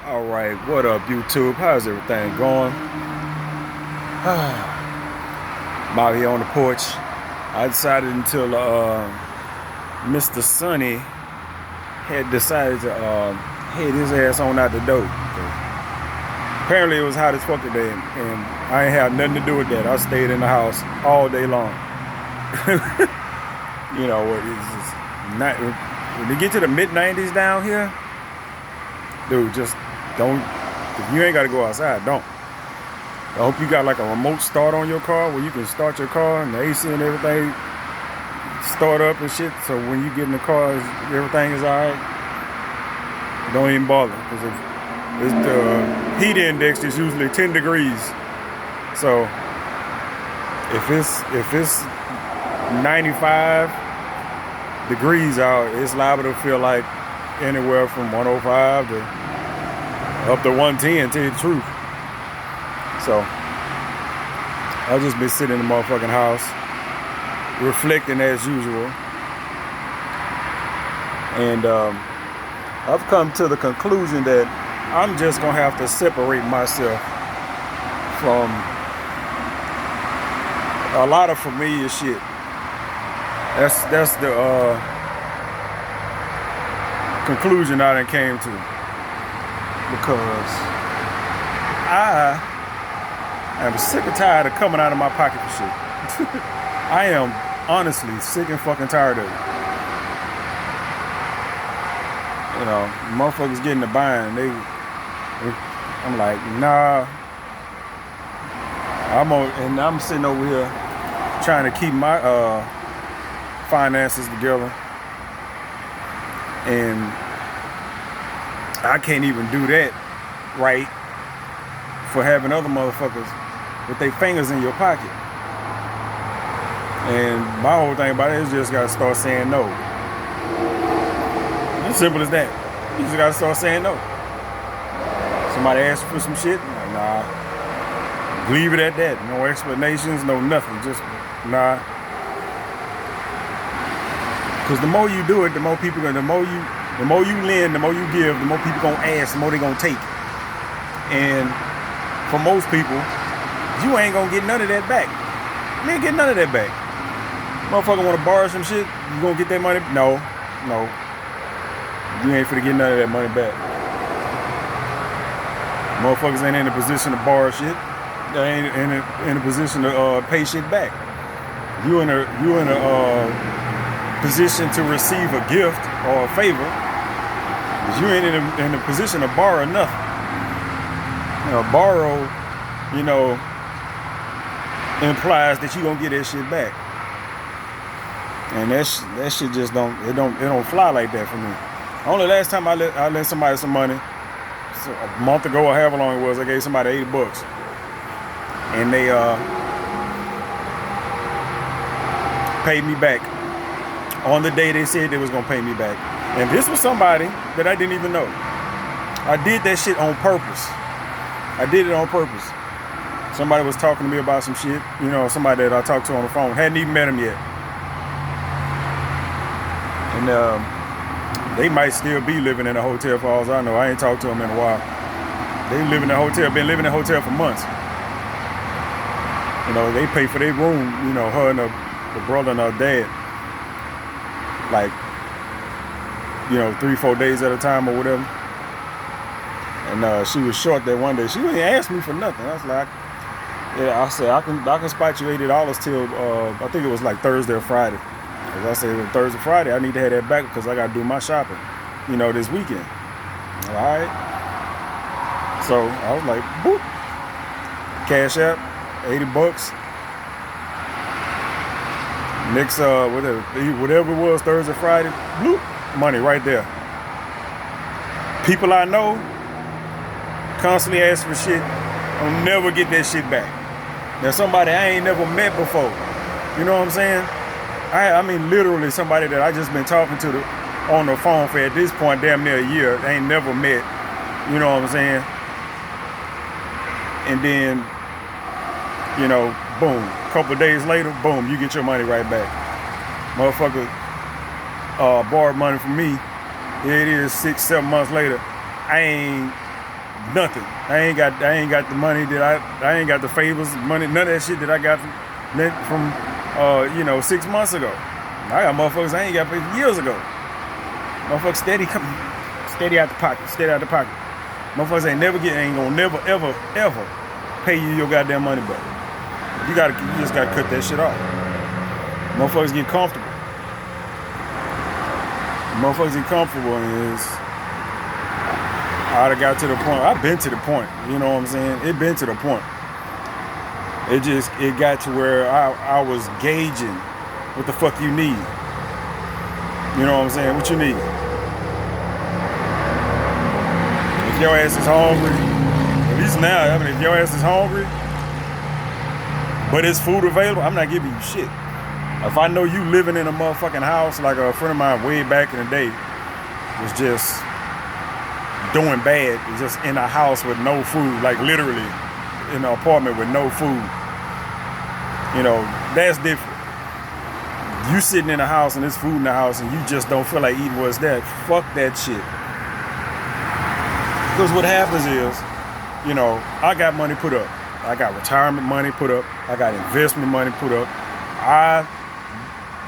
Alright, what up YouTube? How's everything going? I'm out here on the porch. I decided until Mr. Sonny had decided to head his ass on out the door. Apparently it was hot as fuck today, and I ain't have nothing to do with that. I stayed in the house all day long. You know what? It's just not, when you get to the mid-90s down here, dude, just don't. If you ain't got to go outside, don't. I hope you got like a remote start on your car where you can start your car and the AC and everything start up and shit. So when you get in the car, everything is all right. Don't even bother, because if the heat index is usually 10 degrees. So if it's 95 degrees out, it's liable to feel like anywhere from 105 to up to 110, to tell you the truth. So I'll just be sitting in the motherfucking house, reflecting as usual. And I've come to the conclusion that I'm just gonna have to separate myself from a lot of familiar shit. That's the conclusion I done came to, because I am sick and tired of coming out of my pocket for shit. I am honestly sick and fucking tired of it. You know, motherfuckers getting the buying. I'm like, nah. I'm sitting over here trying to keep my finances together, and I can't even do that right for having other motherfuckers with their fingers in your pocket. And my whole thing about it is just gotta start saying no. As simple as that. You just gotta start saying no. Somebody asks you for some shit, like, nah. Leave it at that. No explanations, no nothing. Just nah. Because the more you do it, the more people the more you lend, the more you give, the more people gonna ask, the more they gonna take. And for most people, you ain't gonna get none of that back. You ain't get none of that back. Motherfucker wanna borrow some shit, you gonna get that money? No. You ain't finna get none of that money back. Motherfuckers ain't in a position to borrow shit. They ain't in a position to pay shit back. You in a position to receive a gift or a favor. You ain't in a position to borrow nothing. You know, borrow, implies that you gonna get that shit back. And that shit just don't fly like that for me. Only last time I lent somebody some money, so a month ago or however long it was, I gave somebody $80. And they paid me back on the day they said they was gonna pay me back. And this was somebody that I didn't even know. I did that shit on purpose. I did it on purpose. Somebody was talking to me about some shit, somebody that I talked to on the phone. Hadn't even met him yet. And they might still be living in a hotel for all I know. I ain't talked to them in a while. They live in a hotel, been living in a hotel for months. They pay for their room, her and the brother and her dad. Like, 3-4 days at a time or whatever. And she was short that one day. She didn't ask me for nothing. I was like, yeah, I said, I can spot you $80 till, I think it was like Thursday or Friday. Because I said, Thursday, Friday, I need to have that back because I got to do my shopping, this weekend. All right. So I was like, boop. Cash App, $80. Next, whatever it was, Thursday, Friday, bloop, money right there. People I know constantly ask for shit, I'll never get that shit back. Now somebody I ain't never met before, you know what I'm saying? I mean literally somebody that I just been talking to on the phone for at this point damn near a year, I ain't never met, you know what I'm saying? And then, boom, a couple of days later, boom, you get your money right back. Motherfucker borrowed money from me. Here it is 6-7 months later. I ain't nothing. I ain't got the money that I ain't got the favors, money, none of that shit that I got from 6 months ago. I got motherfuckers I ain't got paid years ago. Motherfuckers steady out the pocket, Motherfuckers ain't gonna never ever pay you your goddamn money back. You just gotta cut that shit off. Motherfuckers get comfortable. And I'd have got to the point. I've been to the point. You know what I'm saying? It been to the point. It got to where I was gauging what the fuck you need. You know what I'm saying? What you need. If your ass is hungry, at least now, if your ass is hungry, but it's food available, I'm not giving you shit. If I know you living in a motherfucking house, like a friend of mine way back in the day was just doing bad, just in a house with no food, like literally in an apartment with no food. That's different. You sitting in a house and there's food in the house and you just don't feel like eating what's there. Fuck that shit. Because what happens is, I got money put up. I got retirement money put up. I got investment money put up. I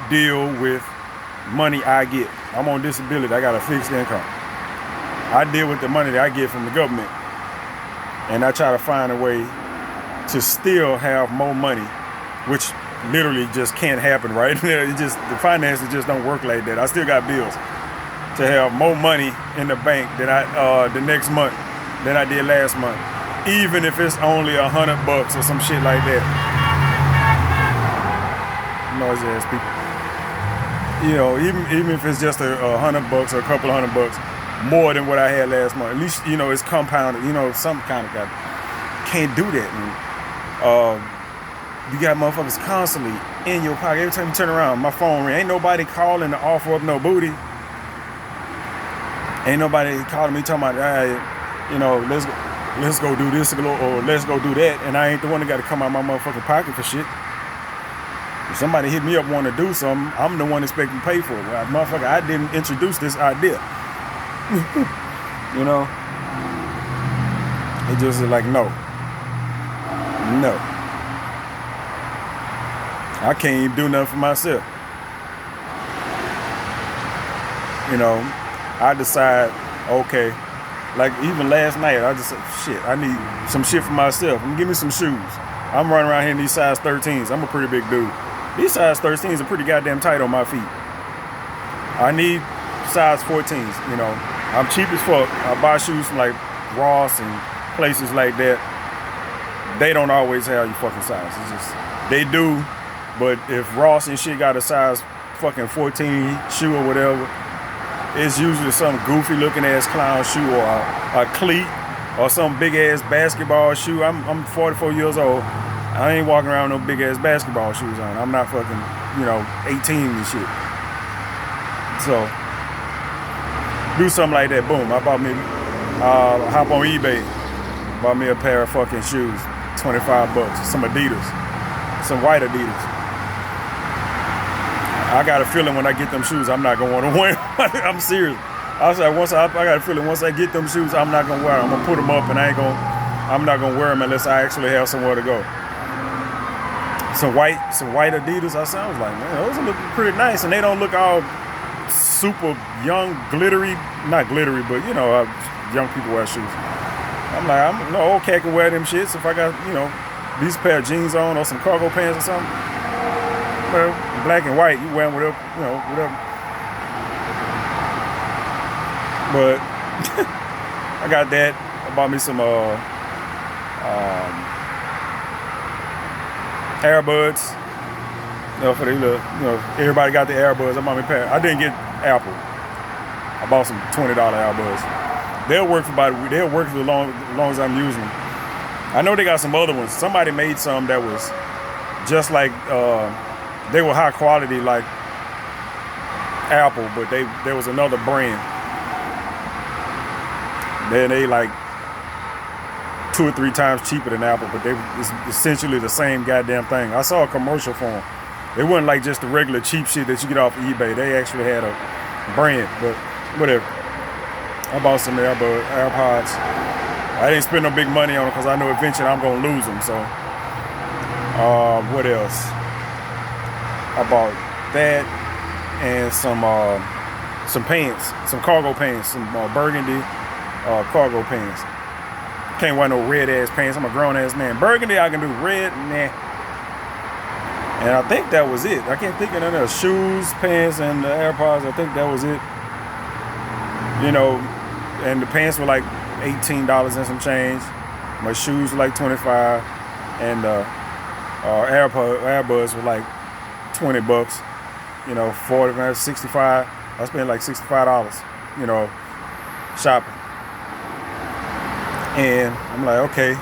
deal with money I get. I'm on disability. I got a fixed income. I deal with the money that I get from the government. And I try to find a way to still have more money, which literally just can't happen right now. The finances just don't work like that. I still got bills. To have more money in the bank than the next month than I did last month. Even if it's only $100 or some shit like that. Noisy ass people. Even if it's just $100 or a couple $100 more than what I had last month. At least, it's compounded. Some kind of guy can't do that. And, you got motherfuckers constantly in your pocket. Every time you turn around, my phone ring. Ain't nobody calling to offer up no booty. Ain't nobody calling me talking about, let's go do this or let's go do that. And I ain't the one that got to come out my motherfucking pocket for shit. If somebody hit me up wanting to do something, I'm the one expecting to pay for it. Motherfucker, I didn't introduce this idea. It just is like, no. I can't even do nothing for myself. I decide, okay, like even last night, I just said, shit, I need some shit for myself. Give me some shoes. I'm running around here in these size 13s. I'm a pretty big dude. These size 13s are pretty goddamn tight on my feet. I need size 14s, I'm cheap as fuck. I buy shoes from like Ross and places like that. They don't always have your fucking size. It's just, they do, but if Ross and shit got a size fucking 14 shoe or whatever, it's usually some goofy looking ass clown shoe or a cleat or some big ass basketball shoe. I'm 44 years old. I ain't walking around with no big ass basketball shoes on. I'm not fucking, 18 and shit. So, do something like that. Boom. I bought me, hop on eBay. Bought me a pair of fucking shoes. $25. Some Adidas. Some white Adidas. I got a feeling when I get them shoes, I'm not gonna want to wear them. I'm serious. I was like, I got a feeling once I get them shoes, I'm not gonna wear them. I'm gonna put them up and I'm not gonna wear them unless I actually have somewhere to go. Some white Adidas. I was like, man, those look pretty nice, and they don't look all super young, glittery. Not glittery, but young people wear shoes. I'm like, okay, I can wear them shits if I got these pair of jeans on or some cargo pants or something. Well, black and white, you wear them whatever, whatever. But I got that. I bought me some AirBuds. For the everybody got the AirBuds. I bought me a pair. I didn't get Apple. I bought some $20 AirBuds. They'll work for as long as I'm using them. I know they got some other ones. Somebody made some that was just like they were high quality like Apple, but there was another brand. Then they like 2 or 3 times cheaper than Apple, but it's essentially the same goddamn thing. I saw a commercial for them. It wasn't like just the regular cheap shit that you get off of eBay. They actually had a brand, but whatever. I bought some AirPods. I didn't spend no big money on them because I know eventually I'm gonna lose them. So, what else? I bought that and some pants, some cargo pants, some burgundy cargo pants. Can't wear no red ass pants. I'm a grown ass man. Burgundy I can do, red, nah. And I think that was it. I can't think of none of shoes, pants, and the AirPods. I think that was it. You know, and the pants were like $18 and some change. My shoes were like $25, and AirBuds were like $20. You know, 40, 65. I spent like $65. You know, shopping. And I'm like, okay,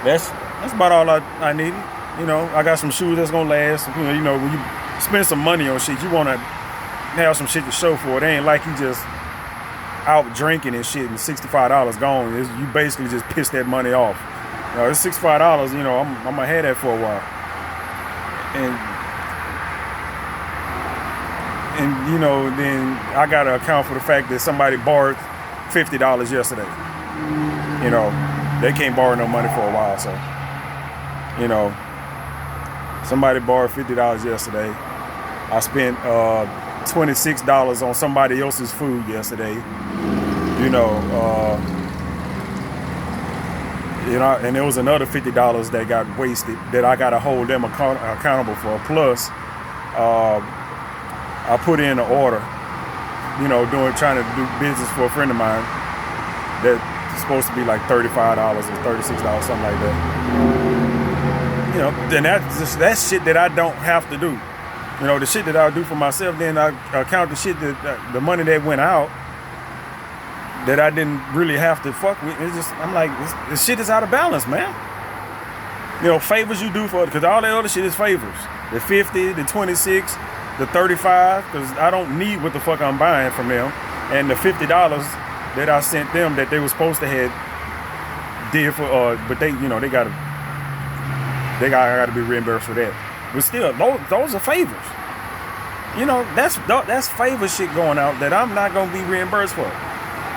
that's about all I needed. You know, I got some shoes that's gonna last. You know, when you spend some money on shit, you wanna have some shit to show for it. It ain't like you just out drinking and shit and $65 gone. You basically just piss that money off. You know, it's $65. You know, I'm gonna have that for a while. And you know, then I gotta account for the fact that somebody borrowed $50 yesterday. You know, they can't borrow no money for a while, so you know, somebody borrowed $50 yesterday. I spent $26 on somebody else's food yesterday. You know, and there was another $50 that got wasted that I gotta hold them accountable for. Plus, I put in an order, you know, trying to do business for a friend of mine that's supposed to be like $35 or $36, something like that. You know, then that's shit that I don't have to do. You know, the shit that I'll do for myself, then I count the shit the money that went out that I didn't really have to fuck with. It's just, I'm like, this shit is out of balance, man. You know, favors you do for it, because all that other shit is favors. The 50, the 26, the 35, because I don't need what the fuck I'm buying from them. And the $50 that I sent them that they were supposed to have did for, but they, you know, I got to be reimbursed for that. But still, those are favors. You know, that's favor shit going out that I'm not gonna be reimbursed for.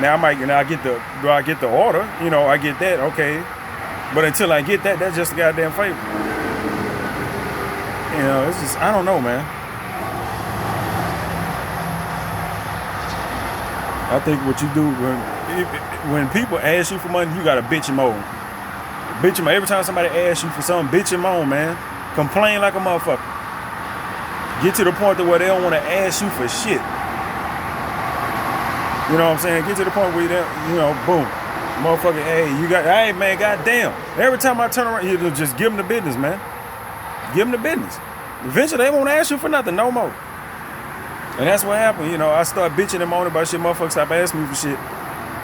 Now I get the order? You know, I get that, okay. But until I get that, that's just a goddamn favor. You know, it's just, I don't know, man. I think what you do when people ask you for money, you gotta bitch and moan. Bitch and moan. Every time somebody asks you for something, bitch and moan, man. Complain like a motherfucker. Get to the point where they don't want to ask you for shit. You know what I'm saying? Get to the point where you know, boom, motherfucker. Hey man, goddamn. Every time I turn around, you just give them the business, man. Give them the business. Eventually, they won't ask you for nothing no more. And that's what happened. You know, I start bitching and moaning about shit. Motherfuckers stop asking me for shit.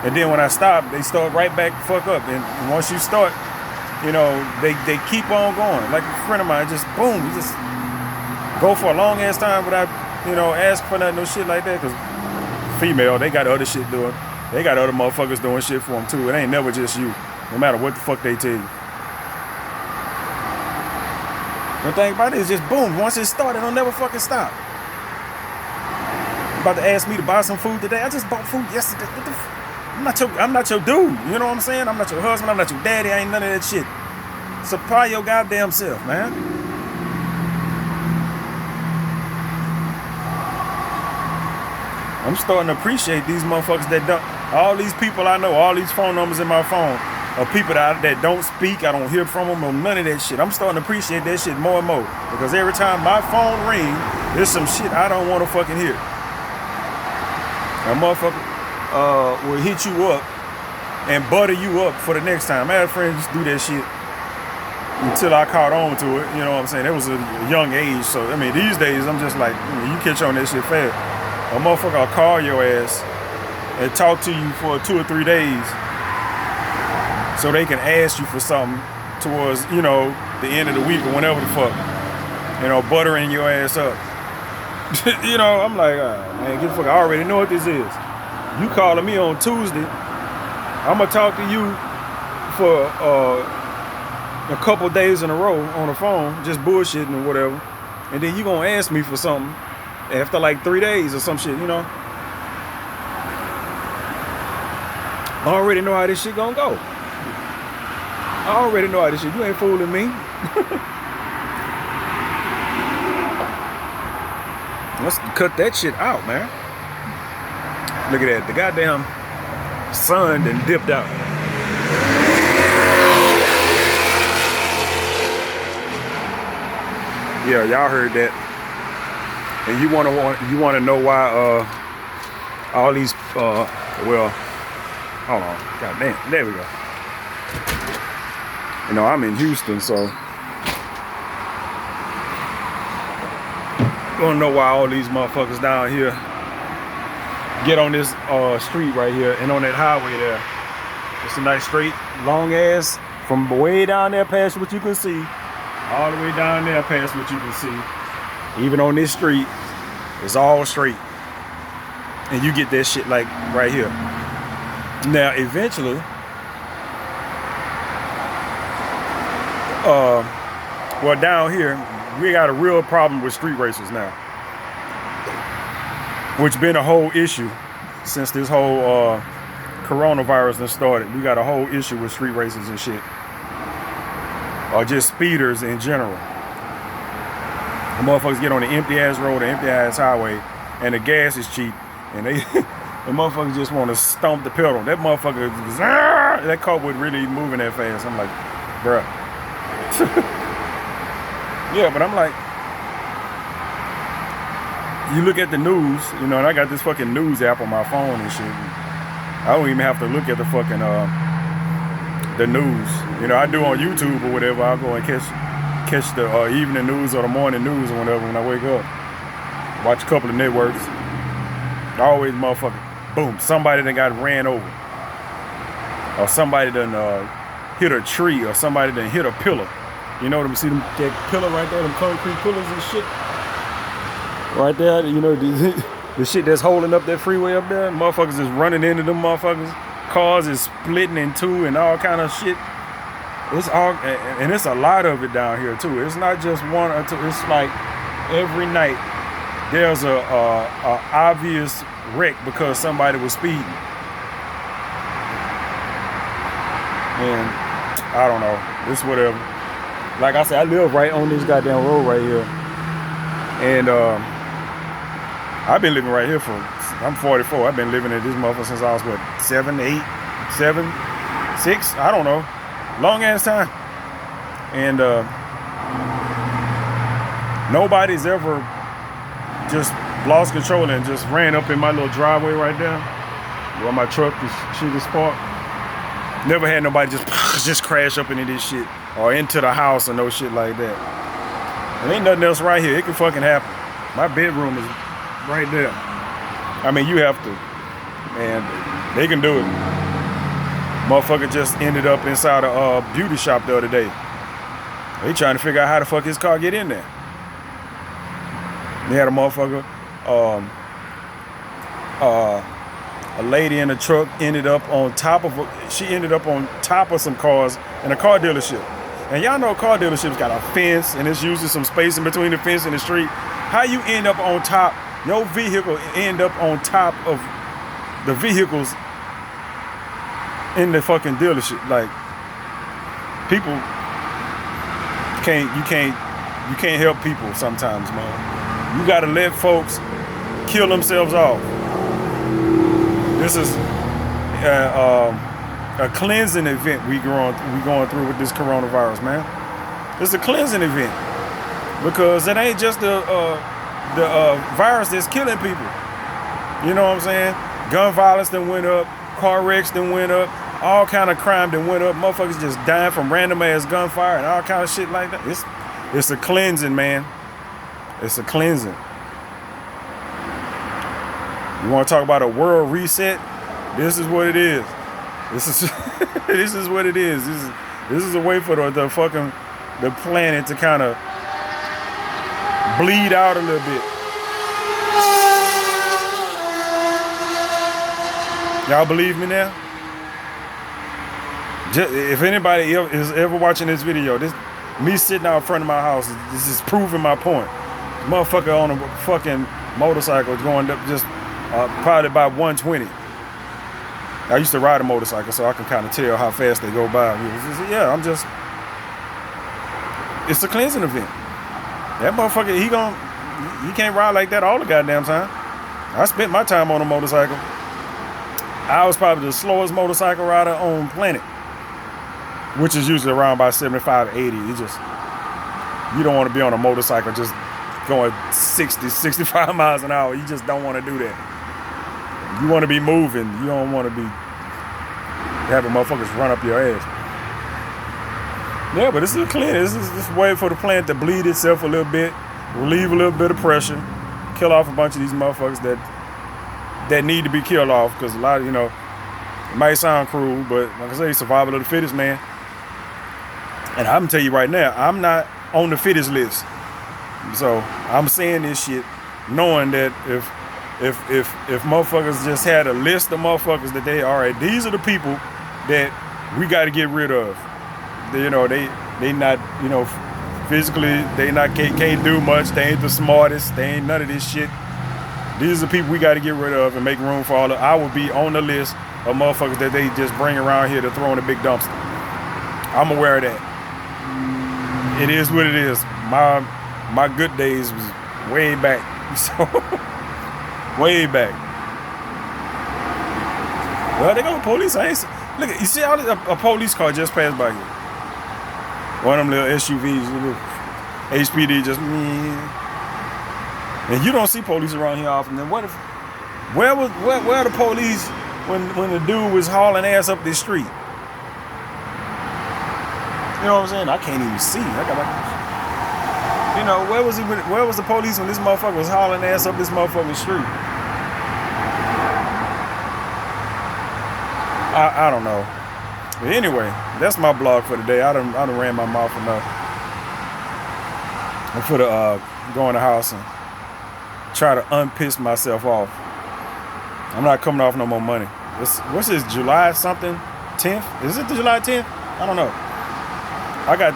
And then when I stop, they start right back the fuck up. And once you start, you know, they keep on going. Like a friend of mine, just boom, you just go for a long ass time without, you know, ask for nothing, no shit like that. Because female, they got other shit doing. They got other motherfuckers doing shit for them too. It ain't never just you, no matter what the fuck they tell you. The thing about it is just boom, once it started, it'll never fucking stop. About to ask me to buy some food today. I just bought food yesterday. What the I'm not your dude. You know what I'm saying? I'm not your husband. I'm not your daddy. I ain't none of that shit. Supply your goddamn self, man. I'm starting to appreciate these motherfuckers that don't. All these people I know, all these phone numbers in my phone are people that don't speak. I don't hear from them or none of that shit. I'm starting to appreciate that shit more and more. Because every time my phone rings, there's some shit I don't want to fucking hear. A motherfucker will hit you up and butter you up for the next time. I had friends just do that shit until I caught on to it. You know what I'm saying? It was a young age. So, I mean, these days, I'm just like, you catch on that shit fast. A motherfucker will call your ass and talk to you for 2 or 3 days so they can ask you for something towards, you know, the end of the week or whenever the fuck. You know, buttering your ass up. You know, I'm like, man, get the fuck. I already know what this is. You calling me on Tuesday, I'm gonna talk to you for a couple days in a row on the phone, just bullshitting or whatever, and then you gonna ask me for something after like 3 days or some shit, you know. I already know how this shit gonna go. I already know how this shit. You ain't fooling me. Let's cut that shit out, man. Look at that. The goddamn sun done dipped out. Yeah, y'all heard that. And you wanna know why all these well, hold on. God damn, there we go. You know, I'm in Houston, so you wanna know why all these motherfuckers down here get on this street right here and on that highway there. It's a nice straight, long ass from way down there past what you can see, all the way down there past what you can see. Even on this street, it's all straight. And you get that shit like right here. Now, eventually, well, down here, we got a real problem with street racers now, which been a whole issue since this whole coronavirus done started. We got a whole issue with street racers and shit, or just speeders in general. The motherfuckers get on the empty ass road, the empty ass highway, and the gas is cheap, and the motherfuckers just want to stomp the pedal. That motherfucker, that car would really moving that fast. I'm like, bruh. Yeah, but I'm like, you look at the news, you know, and I got this fucking news app on my phone and shit. I don't even have to look at the fucking the news. You know, I do on YouTube or whatever. I'll go and catch the evening news or the morning news or whatever when I wake up. Watch a couple of networks. Always motherfucker, boom, somebody done got ran over, or somebody done hit a tree, or somebody done hit a pillar. You know them? See them, that pillar right there, them concrete pillars and shit. Right there, you know, the shit that's holding up that freeway up there. Motherfuckers is running into them motherfuckers. Cars is splitting in two and all kind of shit. It's all, and it's a lot of it down here too. It's not just one or two. It's like every night there's a obvious wreck because somebody was speeding. And I don't know. It's whatever. Like I said, I live right on this goddamn road right here. And I've been living right here I'm 44. I've been living in this motherfucker since I was, what, 7, 8, 7, 6? I don't know. Long ass time. And nobody's ever just lost control and just ran up in my little driveway right there where my truck is parked. Never had nobody just crash up into this shit or into the house or no shit like that. There ain't nothing else right here. It can fucking happen. My bedroom is right there. I mean, you have to. And they can do it. Motherfucker just ended up inside a beauty shop the other day. They trying to figure out how the fuck his car get in there. They had a motherfucker, a lady in a truck ended up on top of some cars in a car dealership. And y'all know car dealerships got a fence and it's usually some space in between the fence and the street. How you end up on top, your vehicle end up on top of the vehicles in the fucking dealership? Like, people you can't help people sometimes, man. You gotta let folks kill themselves off. This is a cleansing event we going through with this coronavirus, man. It's a cleansing event because it ain't just the virus that's killing people. You know what I'm saying? Gun violence that went up, car wrecks that went up, all kind of crime that went up. Motherfuckers just dying from random ass gunfire and all kind of shit like that. It's a cleansing, man. It's a cleansing. You want to talk about a world reset? This is what it is. This is this is what it is. This is a way for the planet to kind of bleed out a little bit. Y'all believe me now? If anybody is ever watching this video, me sitting out front of my house, this is proving my point. Motherfucker on a fucking motorcycle going up just probably about 120. I used to ride a motorcycle, so I can kind of tell how fast they go by. Yeah, it's a cleansing event. That motherfucker, he can't ride like that all the goddamn time. I spent my time on a motorcycle. I was probably the slowest motorcycle rider on planet, which is usually around by 75, 80. You don't want to be on a motorcycle just going 60, 65 miles an hour. You just don't want to do that. You want to be moving. You don't want to be having motherfuckers run up your ass. Yeah, but this is clean. This is a way for the plant to bleed itself a little bit, relieve a little bit of pressure, kill off a bunch of these motherfuckers that need to be killed off. Because a lot of, it might sound cruel, but like I say, survival of the fittest, man. And I'm gonna tell you right now, I'm not on the fittest list. So I'm saying this shit knowing that if motherfuckers just had a list of motherfuckers that all right, these are the people that we got to get rid of. They not, physically, they not can't do much. They ain't the smartest. They ain't none of this shit. These are the people we got to get rid of and make room for all of. I would be on the list of motherfuckers that they just bring around here to throw in a big dumpster. I'm aware of that. It is what it is. My good days was way back. So way back. Well, they go police. Look, you see how a police car just passed by here. One of them little SUVs, little HPD, just and you don't see police around here often. Then where are the police when the dude was hauling ass up this street? You know what I'm saying? I can't even see. I got where was he? Where was the police when this motherfucker was hauling ass up this motherfucking street? I don't know. But anyway, that's my blog for today. I done ran my mouth enough. I'm for to go in the house and try to unpiss myself off. I'm not coming off no more money. What's this, July something? 10th? Is it the July 10th? I don't know. I got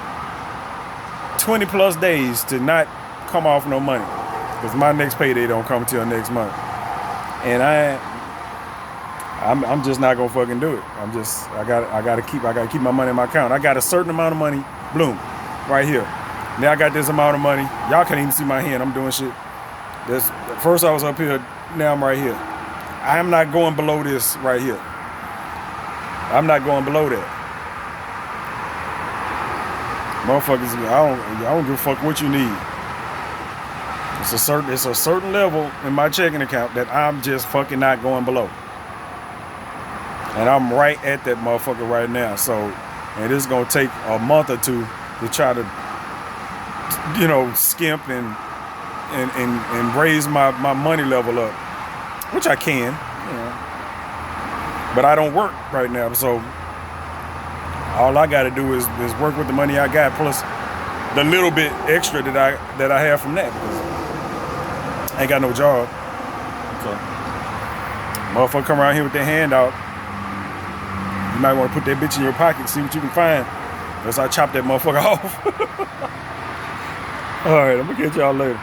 20 plus days to not come off no money because my next payday don't come till next month. And I'm just not gonna fucking do it. I gotta keep my money in my account. I got a certain amount of money, bloom, right here. Now I got this amount of money. Y'all can't even see my hand. I'm doing shit. First I was up here, now I'm right here. I am not going below this right here. I'm not going below that. Motherfuckers, I don't give a fuck what you need. It's a certain level in my checking account that I'm just fucking not going below. And I'm right at that motherfucker right now. So, and it's gonna take a month or two to try to, skimp and raise my money level up, which I can, but I don't work right now. So all I got to do is work with the money I got plus the little bit extra that I have from that. Because I ain't got no job. So motherfucker come around here with their hand out. You might want to put that bitch in your pocket, see what you can find. Unless I chop that motherfucker off. All right, I'm gonna catch y'all later.